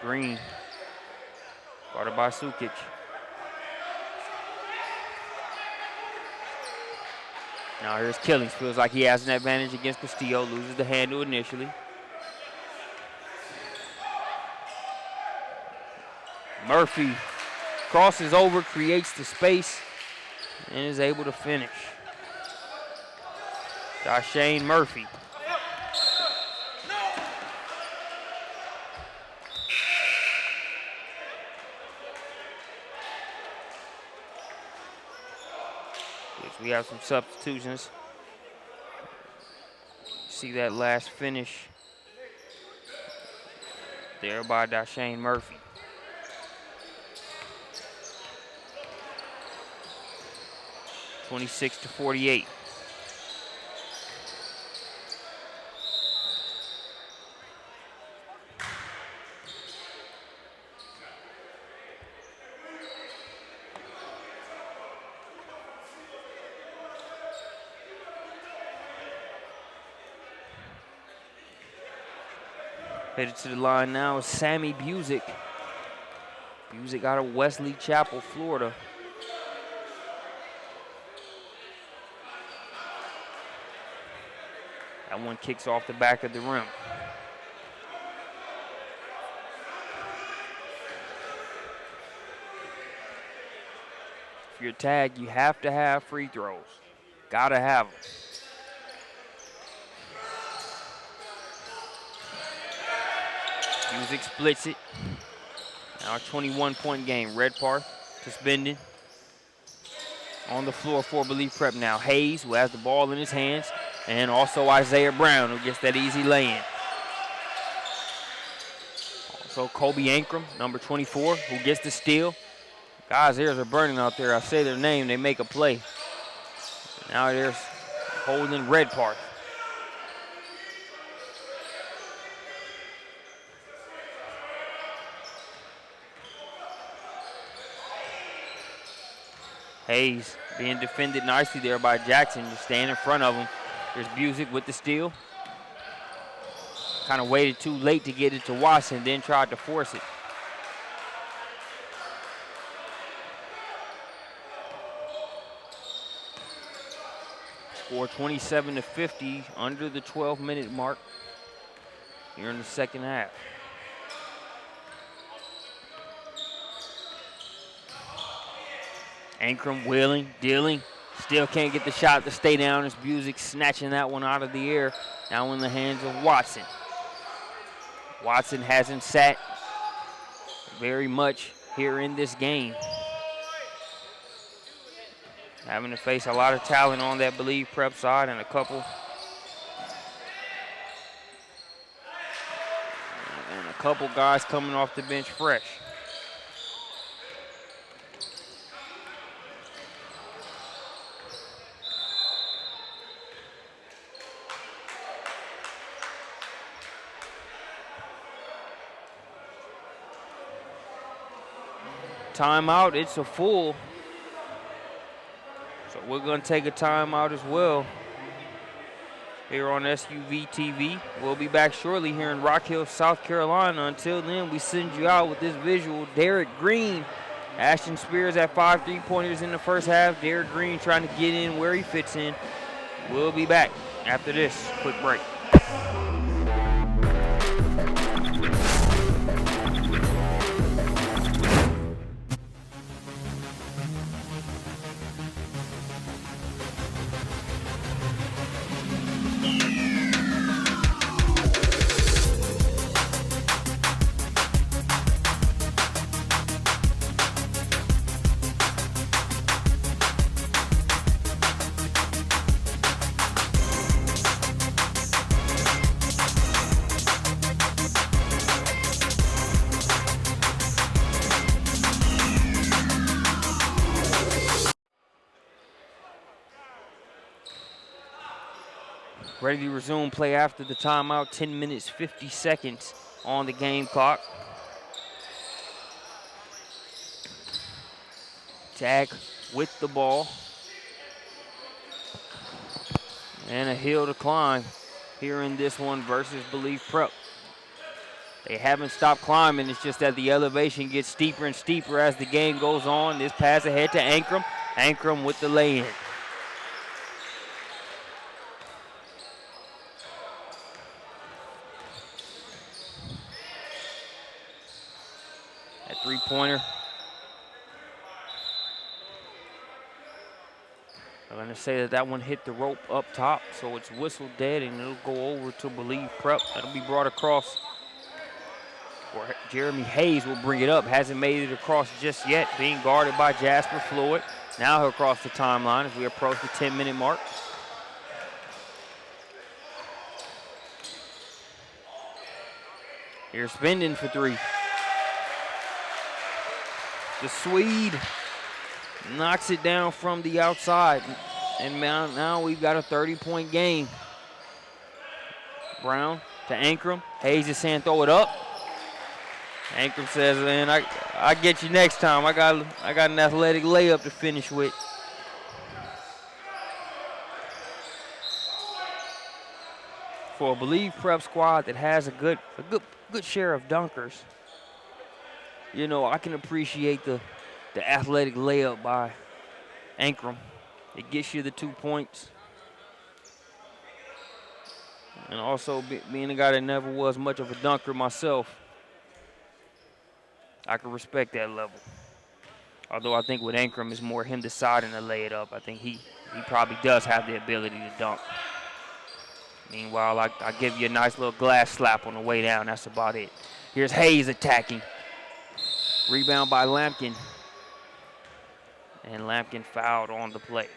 Green, guarded by Sukic. Now here's Killings. Feels like he has an advantage against Castillo. Loses the handle initially. Murphy crosses over, creates the space, and is able to finish. Dashane Murphy. We have some substitutions. See that last finish there by Dashane Murphy. (26-48). Headed to the line now is Sammy Busick. Busick out of Wesley Chapel, Florida. That one kicks off the back of the rim. If you're TAAG, you have to have free throws. Gotta have them. Busick splits it. Now a 21-point game. Redpath suspended. On the floor for Believe Prep now. Hayes, who has the ball in his hands, and also Isaiah Brown, who gets that easy lay-in. Also Kobe Ankrum, number 24, who gets the steal. Guys' ears are burning out there. I say their name, they make a play. Now there's Holden Redpath. Hayes being defended nicely there by Jackson, just staying in front of him. There's Busick with the steal. Kind of waited too late to get it to Watson, then tried to force it. Score 27-50, under the 12-minute mark here in the second half. Ankrum wheeling, dealing, still can't get the shot to stay down as Busick snatching that one out of the air. Now in the hands of Watson. Watson hasn't sat very much here in this game. Having to face a lot of talent on that Believe Prep side and a couple guys coming off the bench fresh. Timeout, it's a full. So we're going to take a timeout as well here on SUVtv. We'll be back shortly here in Rock Hill, South Carolina. Until then, we send you out with this visual. Derek Green, Ashton Spears at 5 3-pointers in the first half. Derek Green trying to get in where he fits in. We'll be back after this quick break. Ready to resume play after the timeout. 10 minutes, 50 seconds on the game clock. TAAG with the ball. And a hill to climb here in this one versus Believe Prep. They haven't stopped climbing. It's just that the elevation gets steeper and steeper as the game goes on. This pass ahead to Ankrum. Ankrum with the lay-in. That three-pointer. I'm going to say that one hit the rope up top, so it's whistle dead, and it'll go over to Believe Prep. That'll be brought across. Or Jeremy Hayes will bring it up. Hasn't made it across just yet, being guarded by Jasper Floyd. Now he'll cross the timeline as we approach the 10-minute mark. Here's Spindon for three. The Swede knocks it down from the outside. And now we've got a 30-point game. Brown to Ankrum. Hayes is saying throw it up. Ankrum says, man, I get you next time. I got an athletic layup to finish with. For a Believe Prep squad that has a good share of dunkers, you know, I can appreciate the athletic layup by Ankrum. It gets you the 2 points. And also, being a guy that never was much of a dunker myself, I can respect that level. Although I think with Ankrum, it's more him deciding to lay it up. I think he probably does have the ability to dunk. Meanwhile, I give you a nice little glass slap on the way down. That's about it. Here's Hayes attacking. Rebound by Lampkin. And Lampkin fouled on the play.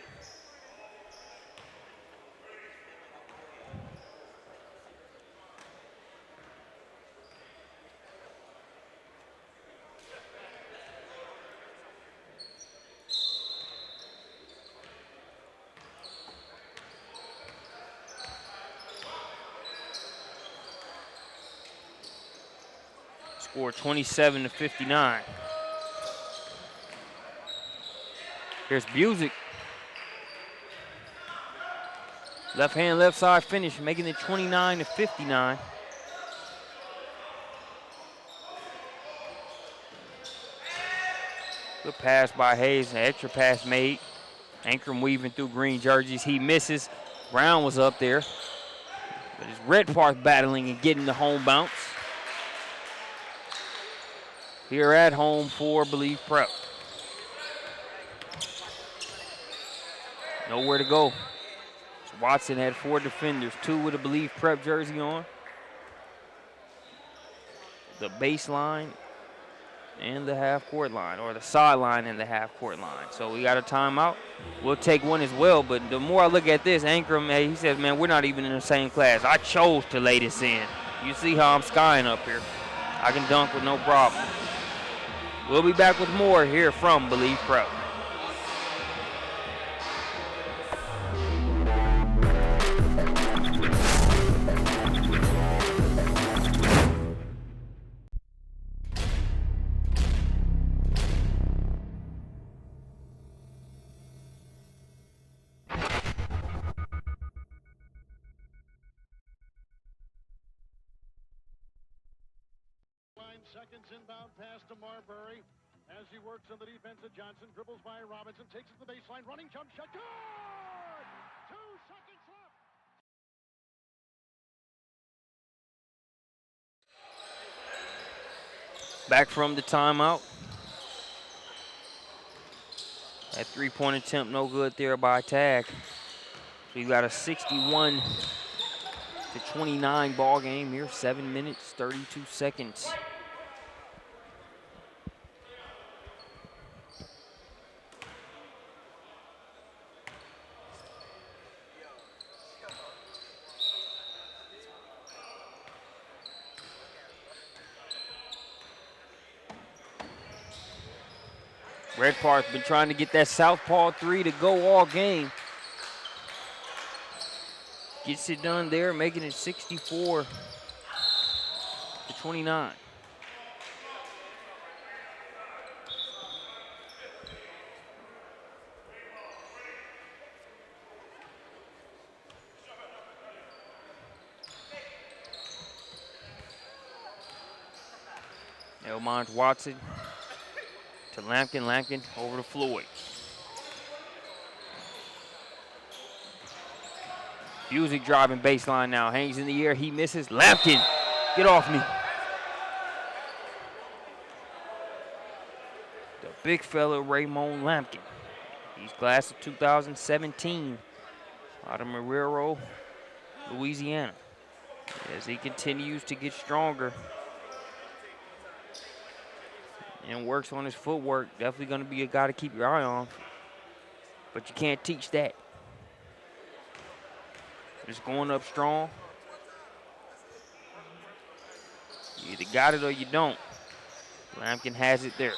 Score 27-59. Here's Busick. Left hand, left side finish, making it 29-59. Good pass by Hayes, an extra pass made. Ankrum weaving through green jerseys. He misses. Brown was up there. But it's Redpath battling and getting the home bounce. Here at home for Believe Prep. Nowhere to go. Watson had 4 defenders, 2 with a Believe Prep jersey on. The baseline and the half-court line, or the sideline and the half-court line. So we got a timeout. We'll take one as well, but the more I look at this, Ankrum, he says, man, we're not even in the same class. I chose to lay this in. You see how I'm skying up here. I can dunk with no problem. We'll be back with more here from Believe Prep. Seconds inbound pass to Marbury as he works on the defense of Johnson, dribbles by Robinson, takes it to the baseline, running jump shot, good! 2 seconds left. Back from the timeout. That three-point attempt no good there by TAAG. So you got a 61-29 ball game here, 7 minutes, 32 seconds. Redpark's been trying to get that southpaw 3 to go all game. Gets it done there, making it 64-29. Elmont Watson to Lampkin. Lampkin over to Floyd. Busick driving baseline now. Hangs in the air. He misses. Lampkin, get off me. The big fella, Raymond Lampkin. He's class of 2017 out of Marrero, Louisiana. As he continues to get stronger and works on his footwork, definitely going to be a guy to keep your eye on. But you can't teach that. Just going up strong. You either got it or you don't. Lampkin has it there.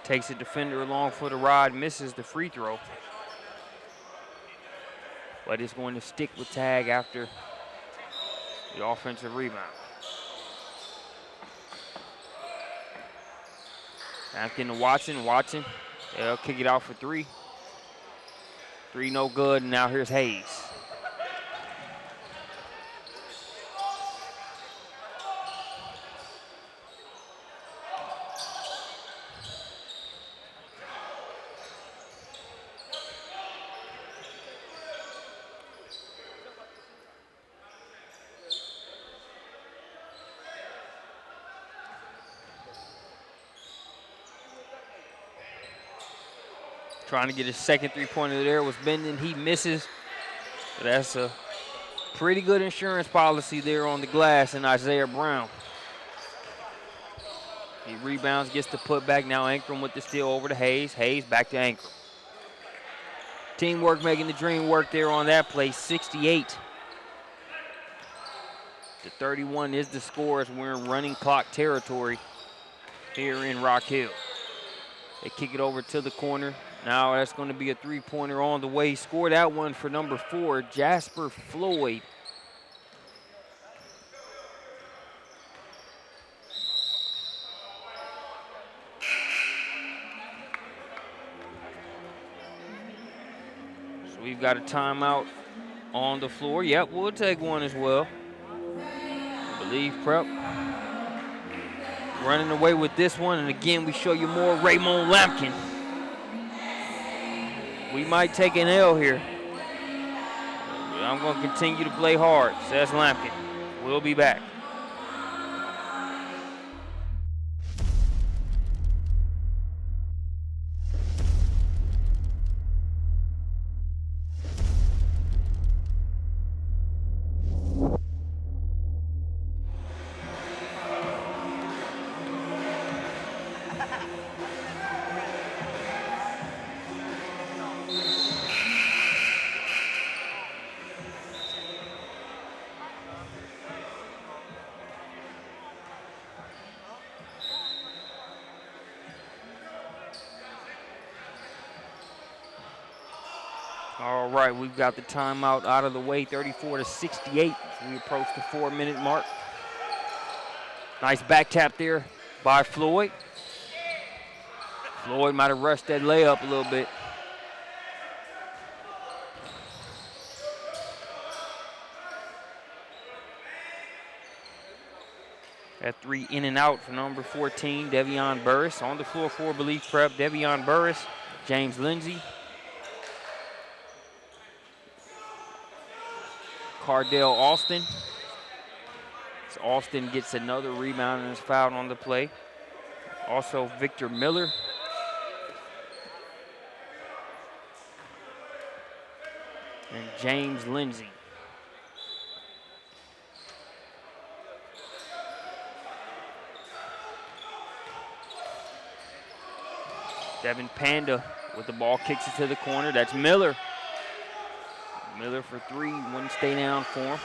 Takes the defender along for the ride, misses the free throw. But it's going to stick with TAAG after the offensive rebound. Lampkin to Watson. Watson, they'll kick it out for three. Three no good, and now here's Hayes. Trying to get his second three-pointer there was Benden. He misses. But that's a pretty good insurance policy there on the glass in Isaiah Brown. He rebounds, gets the putback. Now Ankrum with the steal over to Hayes. Hayes back to Ankrum. Teamwork making the dream work there on that play. 68-31 is the score as we're in running clock territory here in Rock Hill. They kick it over to the corner. Now that's going to be a three-pointer on the way. Scored that one for number 4, Jasper Floyd. So we've got a timeout on the floor. Yep, we'll take one as well. I believe Prep running away with this one. And again, we show you more Raymond Lampkin. We might take an L here. But I'm going to continue to play hard, says Lampkin. We'll be back. All right, we've got the timeout out of the way, 34-68. We approach the 4-minute mark. Nice back tap there by Floyd. Floyd might have rushed that layup a little bit. That three in and out for number 14, Devion Burris. On the floor for Belief Prep, Devion Burris, James Lindsay, Cardell Austin. So Austin gets another rebound and is fouled on the play. Also Victor Miller. And James Lindsay. Devin Panda with the ball, kicks it to the corner. That's Miller. Miller for three, wouldn't stay down for him.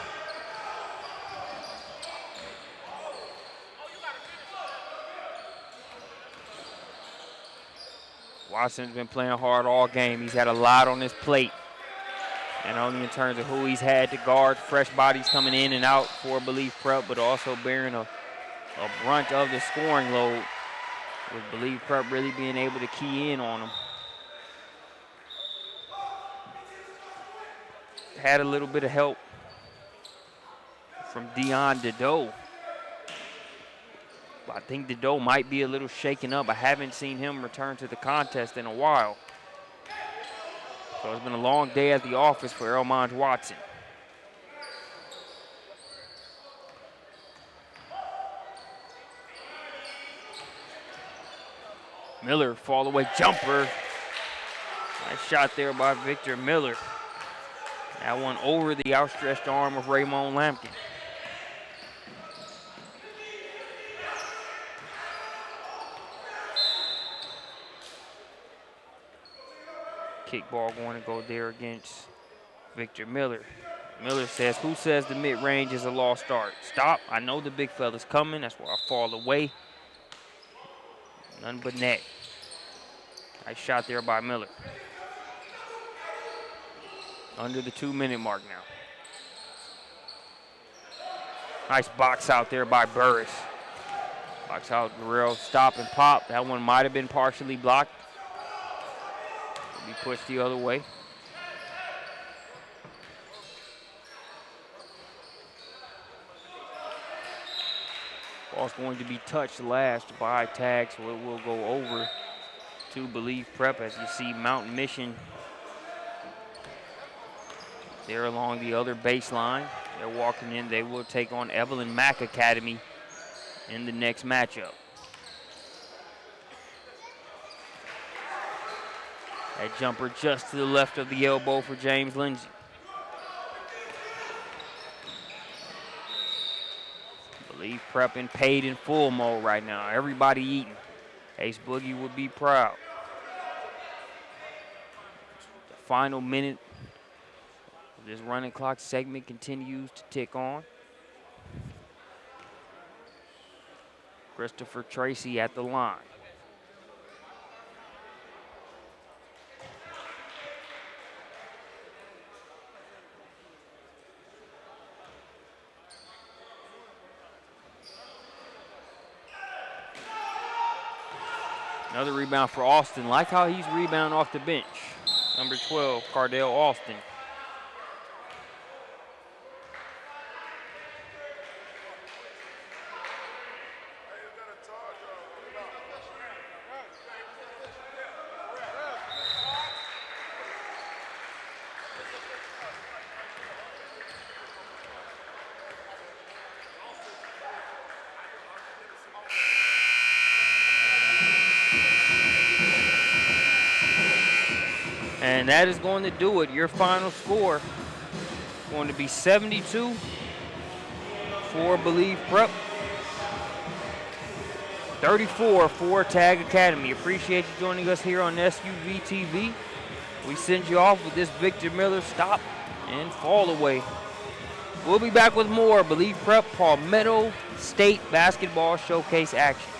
Watson's been playing hard all game. He's had a lot on his plate. And only in terms of who he's had to guard, fresh bodies coming in and out for Believe Prep, but also bearing a brunt of the scoring load, with Believe Prep really being able to key in on him. Had a little bit of help from Dion Dideau. I think Dideau might be a little shaken up. I haven't seen him return to the contest in a while. So it's been a long day at the office for Elmont Watson. Miller, fall away jumper. Nice shot there by Victor Miller. That one over the outstretched arm of Raymond Lampkin. Kickball going to go there against Victor Miller. Miller says, who says the mid-range is a lost start? Stop. I know the big fella's coming. That's why I fall away. None but net. Nice shot there by Miller. Under the 2-minute mark now. Nice box out there by Burris. Box out Guerrero, stop and pop. That one might have been partially blocked. Be pushed the other way. Ball's going to be touched last by TAAG, so it will go over to Believe Prep. As you see, Mountain Mission there along the other baseline. They're walking in. They will take on Evelyn Mack Academy in the next matchup. That jumper just to the left of the elbow for James Lindsay. Believe Prep in paid in full mode right now. Everybody eating. Ace Boogie would be proud. The final minute of this running clock segment continues to tick on. Christopher Tracy at the line. Another rebound for Austin. Like how he's rebounding off the bench. Number 12, Cardell Austin. And that is going to do it. Your final score is going to be 72 for Believe Prep, 34 for TAAG Academy. Appreciate you joining us here on SUVtv. We send you off with this Victor Miller stop and fall away. We'll be back with more Believe Prep Palmetto State Basketball Showcase action.